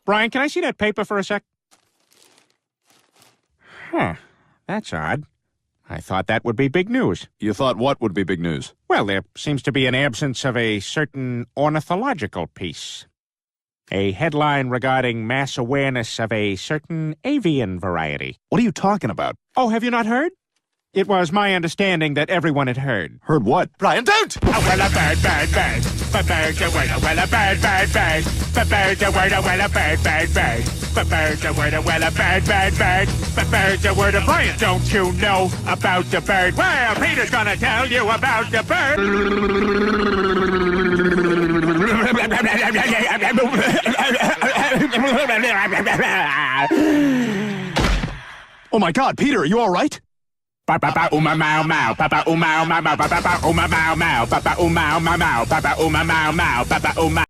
Brian, can I see that paper for a sec? Huh. That's odd. I thought that would be big news. You thought what would be big news? Well, there seems to be an absence of a certain ornithological piece. A headline regarding mass awareness of a certain avian variety. What are you talking about? Oh, have you not heard? It was my understanding that everyone had heard. Heard what? Brian, don't! Oh, well, a bird, bird, bird. But bird's a word, well, a bird, bird, bird. But bird's a word, well, a bird, bird, bird. But bird's a word, well, a bird, bird, bird. But bird's a word, Brian, don't you know about the bird? Well, Peter's gonna tell you about the bird. Oh my God, Peter, are you all right? Papa uma mau mau, papa uma mau mau, papa uma mau mau, papa uma mau mau, papa uma mau mau, papa uma.